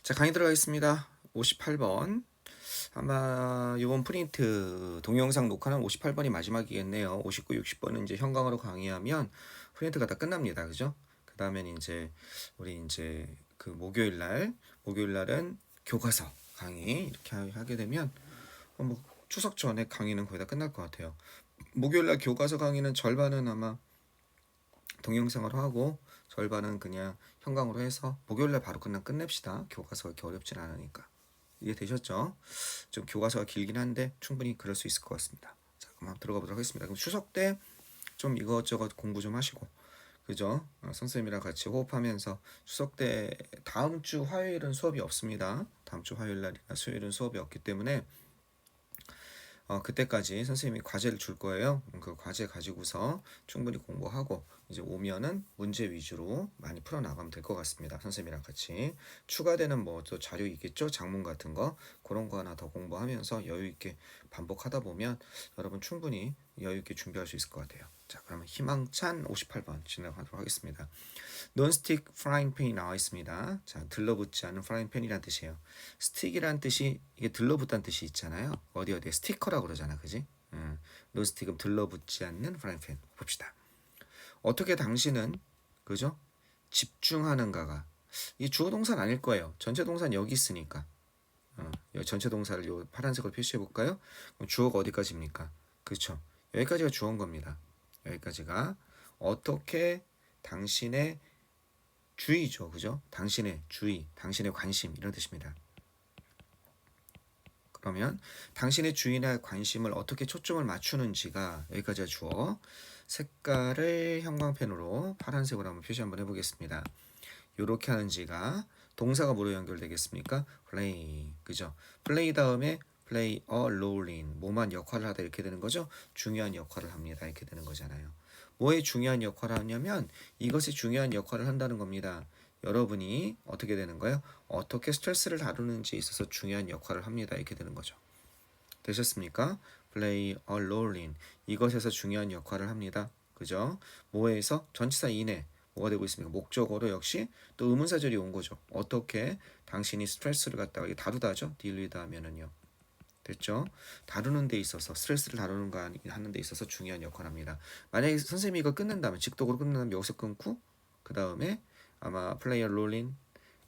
자, 강의 들어가겠습니다. 58번. 아마 이번 프린트 동영상 녹화는 58번이 마지막이겠네요. 59, 60번은 이제 현강으로 강의하면 프린트가 다 끝납니다. 그죠? 그 다음엔 이제 우리 이제 그 목요일 날은 교과서 강의 이렇게 하게 되면 뭐 추석 전에 강의는 거의 다 끝날 것 같아요. 목요일 날 교과서 강의는 절반은 아마 동영상으로 하고 절반은 그냥 현강으로 해서 목요일날 바로 끝냅시다. 교과서가 그렇게 어렵진 않으니까. 이해되셨죠? 좀 교과서가 길긴 한데 충분히 그럴 수 있을 것 같습니다. 자, 그럼 한번 들어가 보도록 하겠습니다. 그럼 추석 때 좀 이것저것 공부 좀 하시고, 그죠? 선생님이랑 같이 호흡하면서 추석 때 다음 주 화요일은 수업이 없습니다. 다음 주 화요일 날이나 수요일은 수업이 없기 때문에 그때까지 선생님이 과제를 줄 거예요. 그 과제 가지고서 충분히 공부하고 이제 오면은 문제 위주로 많이 풀어 나가면 될 것 같습니다. 선생님이랑 같이 추가되는 뭐 또 자료 있겠죠? 장문 같은 거 그런 거 하나 더 공부하면서 여유 있게 반복하다 보면 여러분 충분히 여유 있게 준비할 수 있을 것 같아요. 자, 그러면 희망찬 58번 진행하도록 하겠습니다. 논스틱 프라이팬이 나와 있습니다. 자, 들러붙지 않은 프라이팬이란 뜻이에요. 스틱이란 뜻이 이게 들러붙다는 뜻이 있잖아요. 어디에 스티커라고 그러잖아, 그지? 논스틱은 들러붙지 않는 프라이팬. 봅시다. 어떻게 당신은 그죠? 집중하는가가 이 주어 동사는 아닐 거예요. 전체 동사는 여기 있으니까. 전체 동사를 요 파란색으로 표시해 볼까요? 그럼 주어가 어디까지입니까? 그렇죠. 여기까지가 주어인 겁니다. 여기까지가 어떻게 당신의 주의죠. 그죠? 당신의 주의, 당신의 관심 이런 뜻입니다. 그러면 당신의 주의나 관심을 어떻게 초점을 맞추는지가 여기까지가 주어. 색깔을 형광펜으로 파란색으로 한번 표시 한번 해보겠습니다. 이렇게 하는지가 동사가 뭐로 연결되겠습니까? play. 그죠? play 다음에 play a role in. 뭐만 역할을 하다 이렇게 되는 거죠? 중요한 역할을 합니다. 이렇게 되는 거잖아요. 뭐에 중요한 역할을 하냐면 이것이 중요한 역할을 한다는 겁니다. 여러분이 어떻게 되는 거예요? 어떻게 스트레스를 다루는지에 있어서 중요한 역할을 합니다. 이렇게 되는 거죠. 되셨습니까? play a role in. 이것에서 중요한 역할을 합니다. 그죠? 뭐에서? 전치사 인에 뭐가 되고 있습니까? 목적어로 역시 또 의문사절이 온 거죠. 어떻게 당신이 스트레스를 갖다가 이게 다루다죠? deal with 하면은요. 됐죠? 다루는 데 있어서 스트레스를 다루는 거 하는 데 있어서 중요한 역할을 합니다. 만약에 선생님이 이거 끝낸다면 직독으로 끝낸다면 여기서 끊고 그 다음에 아마 플레이어 롤린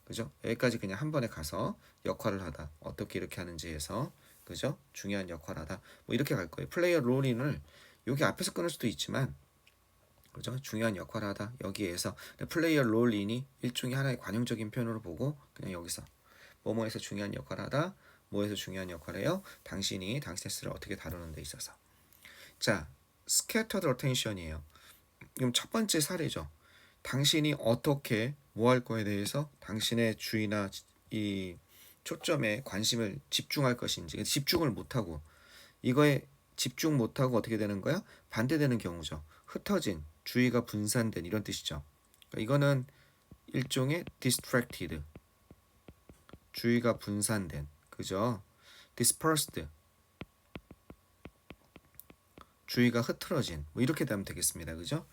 그죠? 여기까지 그냥 한 번에 가서 역할을 하다 어떻게 이렇게 하는지 해서 그죠? 중요한 역할을 하다 뭐 이렇게 갈 거예요. 플레이어 롤린을 여기 앞에서 끊을 수도 있지만 그죠? 중요한 역할을 하다 여기에서 플레이어 롤린이 일종의 하나의 관용적인 표현으로 보고 그냥 여기서 뭐뭐에서 중요한 역할을 하다 뭐에서 중요한 역할을 해요? 당신이 당신의 스를 어떻게 다루는 데 있어서. 자, scattered attention이에요. 그럼 첫 번째 사례죠. 당신이 어떻게 뭐 할 거에 대해서 당신의 주의나 이 초점에 관심을 집중할 것인지 집중을 못하고 이거에 집중 못하고 어떻게 되는 거야? 반대되는 경우죠. 흩어진, 주의가 분산된 이런 뜻이죠. 그러니까 이거는 일종의 distracted, 주의가 분산된, 그죠? dispersed, 주의가 흐트러진, 뭐 이렇게 되면 되겠습니다. 그죠?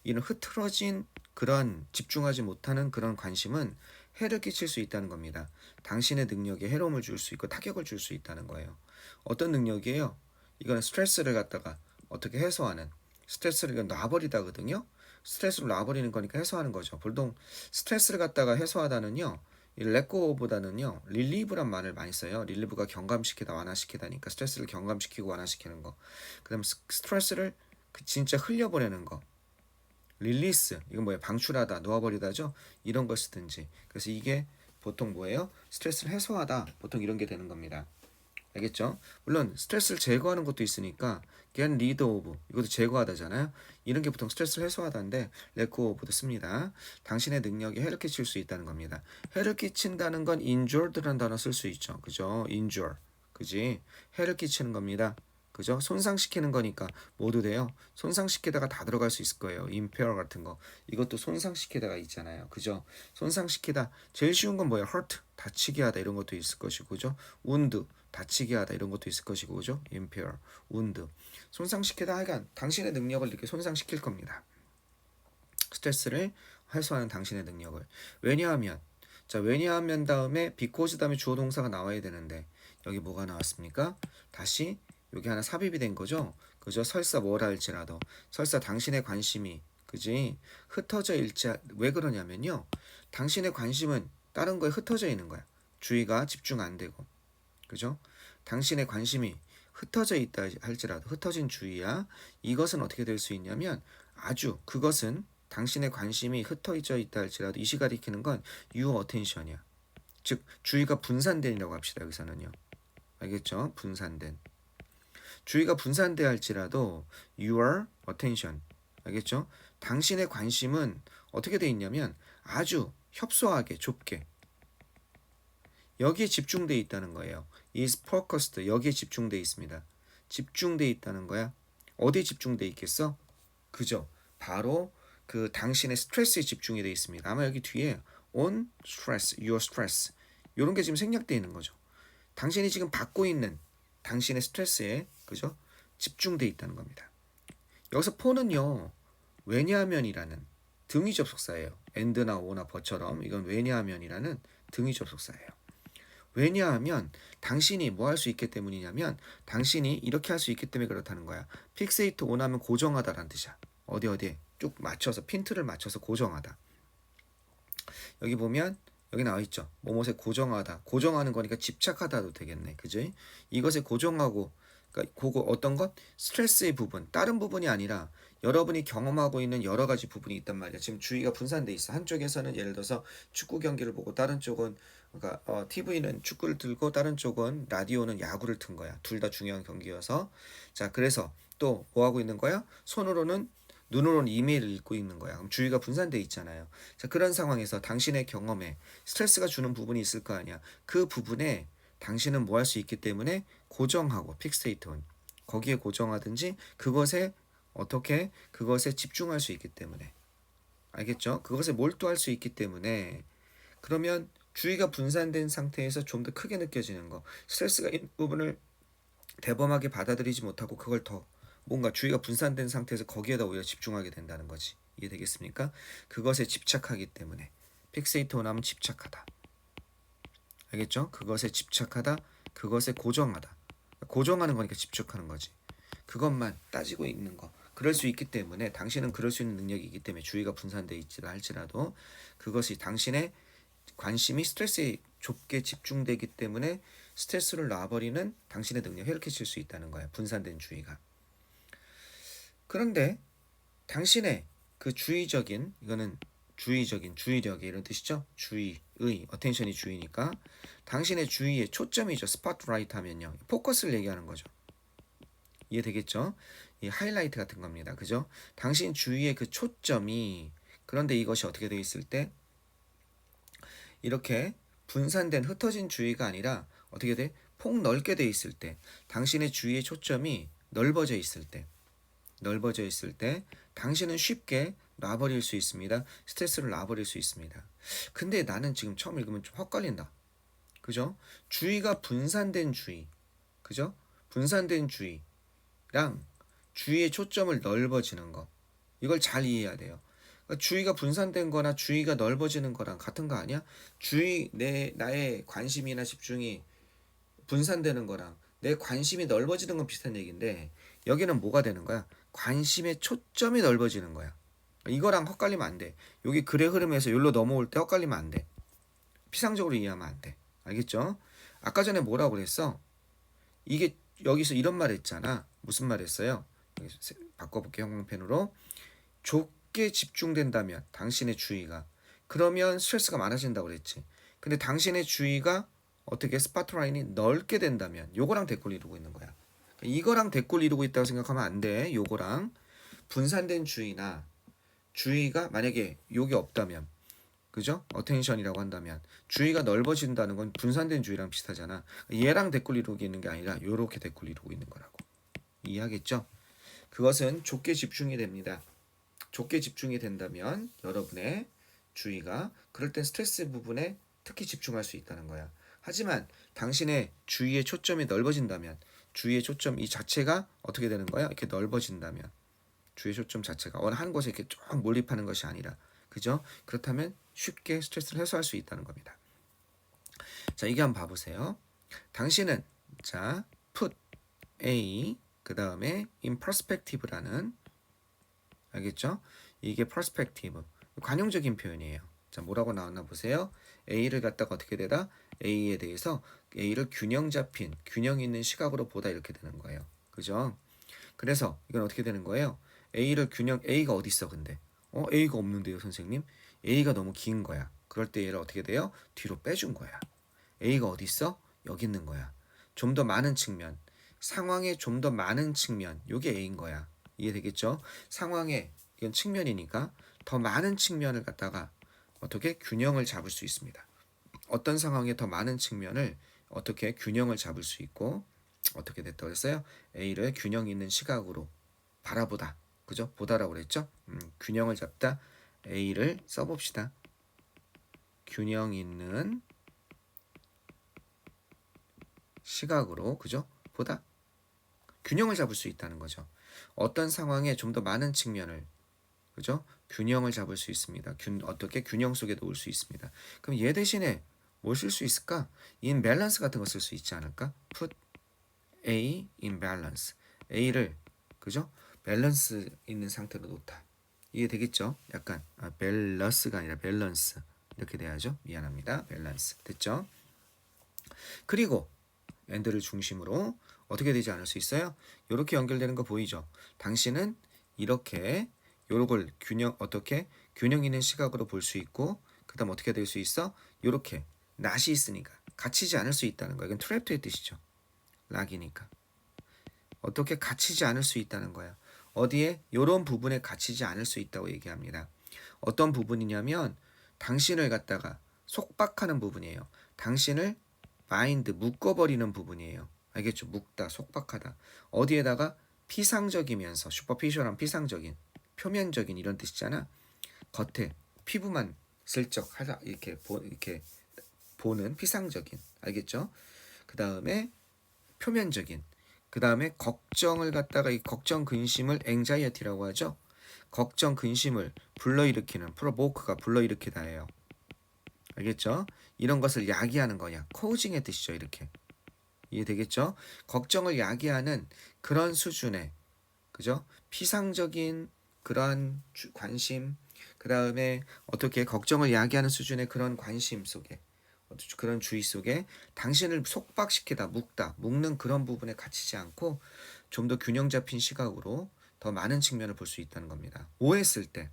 이런 흐트러진 그런 집중하지 못하는 그런 관심은 해를 끼칠 수 있다는 겁니다. 당신의 능력에 해로움을 줄 수 있고 타격을 줄 수 있다는 거예요. 어떤 능력이에요? 이거는 스트레스를 갖다가 어떻게 해소하는 스트레스를 놔버리다거든요. 스트레스를 놔버리는 거니까 해소하는 거죠. 보통 스트레스를 갖다가 해소하다는요. 이 let고보다는요 릴리브란 말을 많이 써요. 릴리브가 경감시키다 완화시키다니까 스트레스를 경감시키고 완화시키는 거. 그다음 스트레스를 진짜 흘려보내는 거. 릴리스 이건 뭐예요? 방출하다, 놓아버리다죠. 이런 걸 쓰든지. 그래서 이게 보통 뭐예요? 스트레스를 해소하다. 보통 이런 게 되는 겁니다. 알겠죠? 물론 스트레스를 제거하는 것도 있으니까 get rid of 이것도 제거하다잖아요. 이런 게 보통 스트레스를 해소하다인데 let go of도 씁니다. 당신의 능력에 해를 끼칠 수 있다는 겁니다. 해를 끼친다는 건 injured라는 단어 쓸 수 있죠. 그죠? injure. 그지? 해를 끼치는 겁니다. 그죠? 손상시키는 거니까 모두 돼요. 손상시키다가 다 들어갈 수 있을 거예요. impair 같은 거. 이것도 손상시키다가 있잖아요. 그죠? 손상시키다. 제일 쉬운 건 뭐예요? hurt. 다치게 하다 이런 것도 있을 것이고 그죠? wound. 다치게 하다 이런 것도 있을 것이고 그죠? impair, wound. 손상시키다 하여간 당신의 능력을 이렇게 손상시킬 겁니다. 스트레스를 해소하는 당신의 능력을. 왜냐하면 자, 왜냐하면 다음에 because 다음에 주어 동사가 나와야 되는데 여기 뭐가 나왔습니까? 다시 여기 하나 삽입이 된 거죠. 그죠? 설사 뭘 할지라도 설사 당신의 관심이 그지 흩어져 있지 왜 그러냐면요. 당신의 관심은 다른 거에 흩어져 있는 거야. 주의가 집중 안 되고 그죠? 당신의 관심이 흩어져 있다 할지라도 흩어진 주의야. 이것은 어떻게 될 수 있냐면 아주 그것은 당신의 관심이 흩어져 있다 할지라도 이 시가 가리키는 건 your attention이야. 즉 주의가 분산된이라고 합시다. 여기서는요. 알겠죠? 분산된. 주의가 분산돼 할지라도 your attention. 알겠죠? 당신의 관심은 어떻게 돼 있냐면 아주 협소하게 좁게 여기에 집중돼 있다는 거예요. is focused. 여기에 집중돼 있습니다. 집중돼 있다는 거야. 어디에 집중돼 있겠어? 그죠? 바로 그 당신의 스트레스에 집중이 돼 있습니다. 아마 여기 뒤에 on stress, your stress 이런 게 지금 생략되어 있는 거죠. 당신이 지금 받고 있는 당신의 스트레스에 그죠? 집중돼 있다는 겁니다. 여기서 for는요. 왜냐하면이라는 등위 접속사예요. and나 or나 but처럼 이건 왜냐하면이라는 등위 접속사예요. 왜냐하면 당신이 뭐 할 수 있기 때문이냐면 당신이 이렇게 할 수 있기 때문에 그렇다는 거야. 픽세이트 온하면 고정하다라는 뜻이야. 어디에 쭉 맞춰서 핀트를 맞춰서 고정하다. 여기 보면 여기 나와 있죠. 뭐뭐에 고정하다. 고정하는 거니까 집착하다도 되겠네. 그지? 이것에 고정하고 그러니까 그거 어떤 것? 스트레스의 부분. 다른 부분이 아니라 여러분이 경험하고 있는 여러 가지 부분이 있단 말이야. 지금 주의가 분산돼 있어. 한쪽에서는 예를 들어서 축구 경기를 보고 다른 쪽은 그러니까 TV는 축구를 들고 다른 쪽은 라디오는 야구를 튼 거야. 둘 다 중요한 경기여서. 자, 그래서 또 뭐 하고 있는 거야? 손으로는 눈으로는 이메일을 읽고 있는 거야. 그럼 주의가 분산돼 있잖아요. 자, 그런 상황에서 당신의 경험에 스트레스가 주는 부분이 있을 거 아니야. 그 부분에 당신은 뭐 할 수 있기 때문에 고정하고 픽스테이트온 거기에 고정하든지 그것에 어떻게 그것에 집중할 수 있기 때문에 알겠죠? 그것에 몰두할 수 있기 때문에 그러면 주의가 분산된 상태에서 좀 더 크게 느껴지는 거 스트레스가 있는 부분을 대범하게 받아들이지 못하고 그걸 더 뭔가 주의가 분산된 상태에서 거기에다 오히려 집중하게 된다는 거지. 이해되겠습니까? 그것에 집착하기 때문에 픽세이트온 하면 집착하다. 알겠죠? 그것에 집착하다, 그것에 고정하다. 고정하는 거니까 집착하는 거지. 그것만 따지고 있는 거. 그럴 수 있기 때문에 당신은 그럴 수 있는 능력이 있기 때문에 주의가 분산되어 있지도 할지라도 그것이 당신의 관심이 스트레스에 좁게 집중되기 때문에 스트레스를 놔버리는 당신의 능력 이렇게 칠 수 있다는 거야. 분산된 주의가. 그런데 당신의 그 주의적인 이거는 주의적인 주의력이 이런 뜻이죠. 주의의 어텐션이 주의니까 당신의 주의의 초점이죠. 스포트라이트 하면요. 포커스를 얘기하는 거죠. 이해되겠죠? 이 하이라이트 같은 겁니다. 그죠? 당신 주위의 그 초점이 그런데 이것이 어떻게 되어 있을 때 이렇게 분산된 흩어진 주의가 아니라 어떻게 돼? 폭 넓게 되어 있을 때 당신의 주위의 초점이 넓어져 있을 때 당신은 쉽게 놔버릴 수 있습니다. 스트레스를 놔버릴 수 있습니다. 근데 나는 지금 처음 읽으면 좀 헛갈린다. 그죠? 주의가 분산된 주의. 그죠? 분산된 주의랑 주의의 초점을 넓어지는 거. 이걸 잘 이해해야 돼요. 그러니까 주의가 분산된 거나 주의가 넓어지는 거랑 같은 거 아니야? 나의 관심이나 집중이 분산되는 거랑 내 관심이 넓어지는 건 비슷한 얘기인데 여기는 뭐가 되는 거야? 관심의 초점이 넓어지는 거야. 이거랑 헛갈리면 안 돼. 여기 글의 흐름에서 여기로 넘어올 때 헛갈리면 안 돼. 피상적으로 이해하면 안 돼. 알겠죠? 아까 전에 뭐라고 그랬어? 이게 여기서 이런 말 했잖아. 무슨 말 했어요? 바꿔볼게요. 형광펜으로. 좁게 집중된다면 당신의 주의가 그러면 스트레스가 많아진다고 그랬지. 근데 당신의 주의가 어떻게 스파트라인이 넓게 된다면 요거랑 대꾸를 이루고 있는 거야. 이거랑 대꾸를 이루고 있다고 생각하면 안 돼. 요거랑 분산된 주의나 주의가 만약에 요게 없다면 그죠? 어텐션이라고 한다면 주의가 넓어진다는 건 분산된 주의랑 비슷하잖아. 얘랑 대꾸를 이루고 있는 게 아니라 요렇게 대꾸를 이루고 있는 거라고. 이해하겠죠? 그것은 좁게 집중이 됩니다. 좁게 집중이 된다면 여러분의 주의가 그럴 땐 스트레스 부분에 특히 집중할 수 있다는 거야. 하지만 당신의 주의의 초점이 넓어진다면 주의의 초점 이 자체가 어떻게 되는 거야? 이렇게 넓어진다면 주의의 초점 자체가 어느 한 곳에 이렇게 쭉 몰입하는 것이 아니라 그죠? 그렇다면 쉽게 스트레스를 해소할 수 있다는 겁니다. 자, 이게 한번 봐보세요. 당신은 자 put A 그 다음에 in perspective라는 알겠죠? 이게 perspective 관용적인 표현이에요. 자, 뭐라고 나왔나 보세요. A를 갖다가 어떻게 되다? A에 대해서 A를 균형 잡힌 균형 있는 시각으로 보다 이렇게 되는 거예요. 그죠? 그래서 이건 어떻게 되는 거예요? A가 어디 있어 근데? A가 없는데요 선생님? A가 너무 긴 거야. 그럴 때 얘를 어떻게 돼요? 뒤로 빼준 거야. A가 어디 있어? 여기 있는 거야. 좀 더 많은 측면, 상황의 좀 더 많은 측면, 요게 A인 거야. 이해되겠죠? 상황의 이건 측면이니까 더 많은 측면을 갖다가 어떻게 균형을 잡을 수 있습니다. 어떤 상황에 더 많은 측면을 어떻게 균형을 잡을 수 있고 어떻게 됐다고 했어요? A를 균형 있는 시각으로 바라보다. 그죠? 보다라고 그랬죠? 균형을 잡다. A를 써봅시다. 균형 있는 시각으로 그죠? 보다. 균형을 잡을 수 있다는 거죠. 어떤 상황에 좀 더 많은 측면을 그죠? 균형을 잡을 수 있습니다. 어떻게 균형 속에 놓을 수 있습니다. 그럼 얘 대신에 뭘 쓸 수 있을까? in balance 같은 거 쓸 수 있지 않을까? put A in balance. A를 그죠? 밸런스 있는 상태로 놓다. 이해 되겠죠? 약간 밸런스가 아니라 밸런스 이렇게 돼야죠. 미안합니다. 밸런스 됐죠? 그리고 and를 중심으로 어떻게 되지 않을 수 있어요? 이렇게 연결되는 거 보이죠? 당신은 이렇게 요걸 어떻게 균형 있는 시각으로 볼 수 있고 그다음 어떻게 될 수 있어? 이렇게 낫이 있으니까 갇히지 않을 수 있다는 거. 이건 트랩트의 뜻이죠. 락이니까 어떻게 갇히지 않을 수 있다는 거야. 어디에? 이런 부분에 갇히지 않을 수 있다고 얘기합니다. 어떤 부분이냐면 당신을 갖다가 속박하는 부분이에요. 당신을 마인드 묶어버리는 부분이에요. 알겠죠? 묶다, 속박하다. 어디에다가 피상적이면서 슈퍼피셜한 피상적인, 표면적인 이런 뜻이잖아. 겉에 피부만 슬쩍 하다 이렇게 보는 피상적인, 알겠죠? 그 다음에 표면적인, 그 다음에 걱정을 갖다가 이 걱정 근심을 앵자이어티라고 하죠. 걱정 근심을 불러일으키는 프로보크가 불러일으키다예요. 알겠죠? 이런 것을 야기하는 거냐. 코우징의 뜻이죠. 이렇게. 이해되겠죠? 걱정을 야기하는 그런 수준의 그죠? 피상적인 그런 관심 그 다음에 어떻게 걱정을 야기하는 수준의 그런 관심 속에 그런 주의 속에 당신을 속박시키다 묶는 그런 부분에 갇히지 않고 좀 더 균형 잡힌 시각으로 더 많은 측면을 볼 수 있다는 겁니다. 오했을 때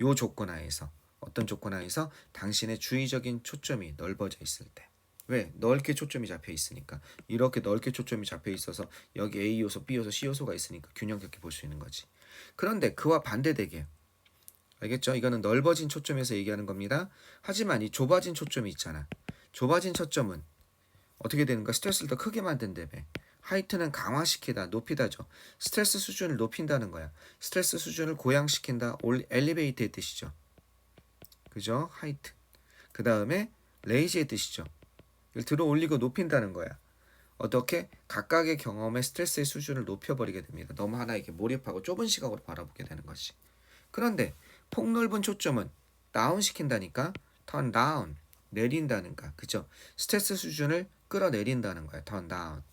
요 조건 하에서 어떤 조건 하에서 당신의 주의적인 초점이 넓어져 있을 때 왜? 넓게 초점이 잡혀 있으니까 이렇게 넓게 초점이 잡혀 있어서 여기 A 요소, B 요소, C 요소가 있으니까 균형 있게 볼 수 있는 거지. 그런데 그와 반대되게 알겠죠? 이거는 넓어진 초점에서 얘기하는 겁니다. 하지만 이 좁아진 초점이 있잖아. 좁아진 초점은 어떻게 되는가? 스트레스를 더 크게 만든다며. 하이트는 강화시키다, 높이다죠. 스트레스 수준을 높인다는 거야. 스트레스 수준을 고양시킨다, 엘리베이트의 뜻이죠. 그죠? 하이트. 그 다음에 레이지의 뜻이죠. 이걸 들어 올리고 높인다는 거야. 어떻게? 각각의 경험의 스트레스의 수준을 높여버리게 됩니다. 너무 하나에게 몰입하고 좁은 시각으로 바라보게 되는 것이. 그런데 폭넓은 초점은 다운시킨다니까 turn down 내린다는가 그죠? 스트레스 수준을 끌어내린다는 거야. turn down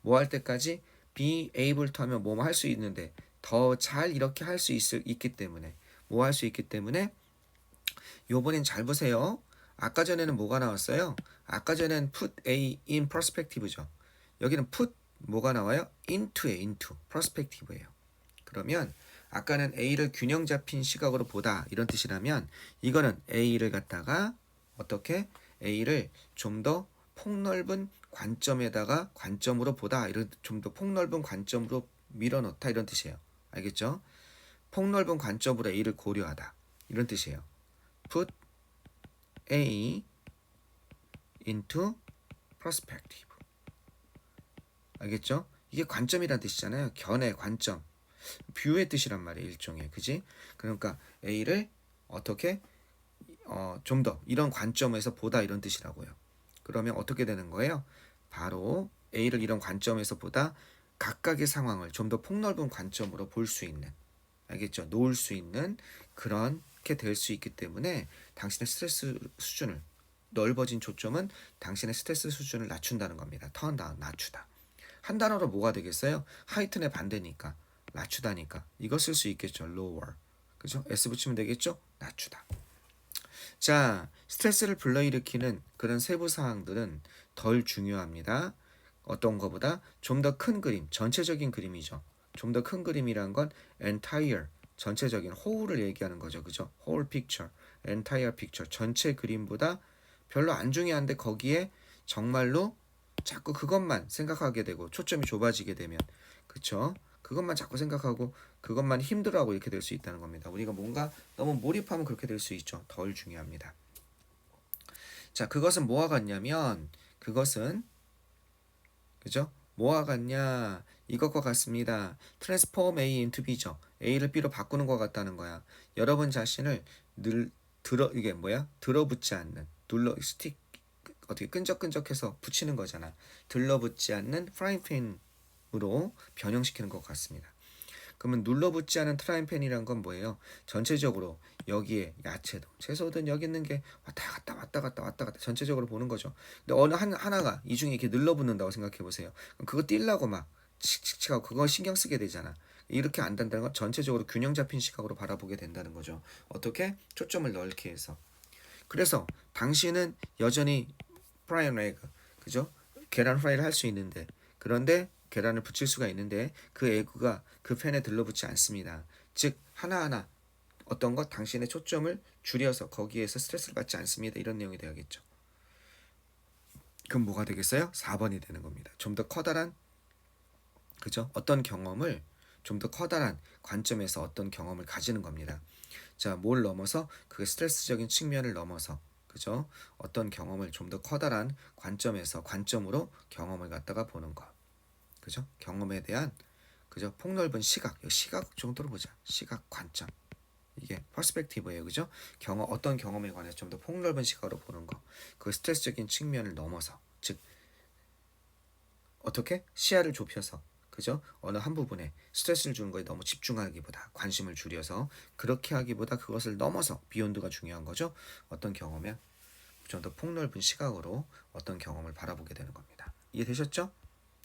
뭐 할 때까지 be able to 하면 뭐 할 수 있는데 더 잘 이렇게 할 수 있기 때문에 뭐 할 수 있기 때문에 요번엔 잘 보세요. 아까 전에는 뭐가 나왔어요? 아까 전에는 put A in perspective죠. 여기는 put 뭐가 나와요? into perspective예요. 그러면 아까는 A를 균형 잡힌 시각으로 보다 이런 뜻이라면 이거는 A를 갖다가 어떻게 A를 좀 더 폭넓은 관점에다가 관점으로 보다 이런 좀 더 폭넓은 관점으로 밀어넣다 이런 뜻이에요. 알겠죠? 폭넓은 관점으로 A를 고려하다 이런 뜻이에요. Put A into perspective. 알겠죠? 이게 관점이란 뜻이잖아요. 견해, 관점. 뷰의 뜻이란 말이에요. 일종의. 그지? 그러니까 A를 어떻게 좀 더 이런 관점에서 보다 이런 뜻이라고요. 그러면 어떻게 되는 거예요? 바로 A를 이런 관점에서 보다 각각의 상황을 좀 더 폭넓은 관점으로 볼 수 있는 알겠죠? 놓을 수 있는 그렇게 될 수 있기 때문에 당신의 스트레스 수준을 넓어진 초점은 당신의 스트레스 수준을 낮춘다는 겁니다. turn down, 낮추다. 한 단어로 뭐가 되겠어요? heighten의 반대니까 낮추다니까 이거 쓸 수 있겠죠. lower. 그죠? s 붙이면 되겠죠? 낮추다. 자, 스트레스를 불러일으키는 그런 세부 사항들은 덜 중요합니다. 어떤 거보다 좀 더 큰 그림, 전체적인 그림이죠. 좀 더 큰 그림이란 건 entire, 전체적인 whole을 얘기하는 거죠. 그죠? whole picture, entire picture, 전체 그림보다 별로 안 중요한데 거기에 정말로 자꾸 그것만 생각하게 되고 초점이 좁아지게 되면 그쵸? 그것만 자꾸 생각하고 그것만 힘들어하고 이렇게 될 수 있다는 겁니다. 우리가 뭔가 너무 몰입하면 그렇게 될 수 있죠. 덜 중요합니다. 자, 그것은 뭐와 같냐면 그것은 그죠? 뭐와 같냐? 이것과 같습니다. transform A into B죠. A를 B로 바꾸는 것 같다는 거야. 여러분 자신을 늘 이게 뭐야? 들어붙지 않는 스틱 어떻게 끈적끈적해서 붙이는 거잖아. 들러붙지 않는 프라이팬으로 변형시키는 것 같습니다. 그러면 눌러붙지 않은 프라이팬이란 건 뭐예요? 전체적으로 여기에 야채든 채소든 여기 있는 게 왔다 갔다 전체적으로 보는 거죠. 근데 어느 하나가 이 중에 이렇게 눌러붙는다고 생각해 보세요. 그거 뛸라고 막 칙칙칙하고 그거 신경 쓰게 되잖아. 이렇게 안 된다는 건 전체적으로 균형 잡힌 시각으로 바라보게 된다는 거죠. 어떻게? 초점을 넓게 해서. 그래서 당신은 여전히 프라이언 에그, 그죠? 계란 프라이를 할 수 있는데 그런데 계란을 붙일 수가 있는데 그 에그가 그 팬에 들러붙지 않습니다. 즉 하나하나 어떤 것 당신의 초점을 줄여서 거기에서 스트레스를 받지 않습니다. 이런 내용이 되어야겠죠. 그럼 뭐가 되겠어요? 4번이 되는 겁니다. 좀 더 커다란 그죠? 어떤 경험을 좀 더 커다란 관점에서 어떤 경험을 가지는 겁니다. 자, 뭘 넘어서 그 스트레스적인 측면을 넘어서 그죠? 어떤 경험을 좀 더 커다란 관점으로 경험을 갖다가 보는 거. 그죠? 경험에 대한 그죠? 폭넓은 시각 정도로 보자. 시각 관점. 이게 퍼스펙티브예요. 그죠? 어떤 경험에 관해서 좀 더 폭넓은 시각으로 보는 거. 그 스트레스적인 측면을 넘어서 즉 어떻게 시야를 좁혀서 그죠? 어느 한 부분에 스트레스를 주는 거에 너무 집중하기보다 관심을 줄여서 그렇게 하기보다 그것을 넘어서 비욘드가 중요한 거죠. 어떤 경험에 좀 더 폭넓은 시각으로 어떤 경험을 바라보게 되는 겁니다. 이해되셨죠?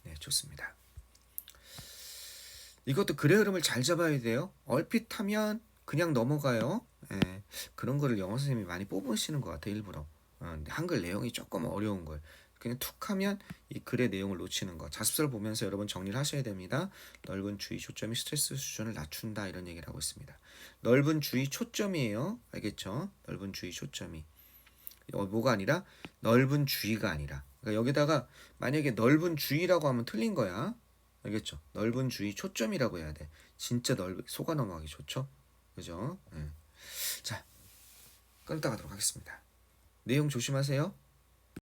네, 좋습니다. 이것도 글의 흐름을 잘 잡아야 돼요. 얼핏 하면 그냥 넘어가요. 예, 그런 거를 영어 선생님이 많이 뽑으시는 것 같아요. 일부러. 한글 내용이 조금 어려운 걸 그냥 툭 하면 이 글의 내용을 놓치는 거. 자습서를 보면서 여러분 정리를 하셔야 됩니다. 넓은 주의 초점이 스트레스 수준을 낮춘다 이런 얘기를 하고 있습니다. 넓은 주의 초점이에요. 알겠죠? 넓은 주의 초점이. 뭐가 아니라 넓은 주의가 아니라. 그러니까 여기다가 만약에 넓은 주의라고 하면 틀린 거야. 알겠죠? 넓은 주의 초점이라고 해야 돼. 진짜 속아 넘어가기 좋죠? 그죠? 네. 자, 끊다 가도록 하겠습니다. 내용 조심하세요.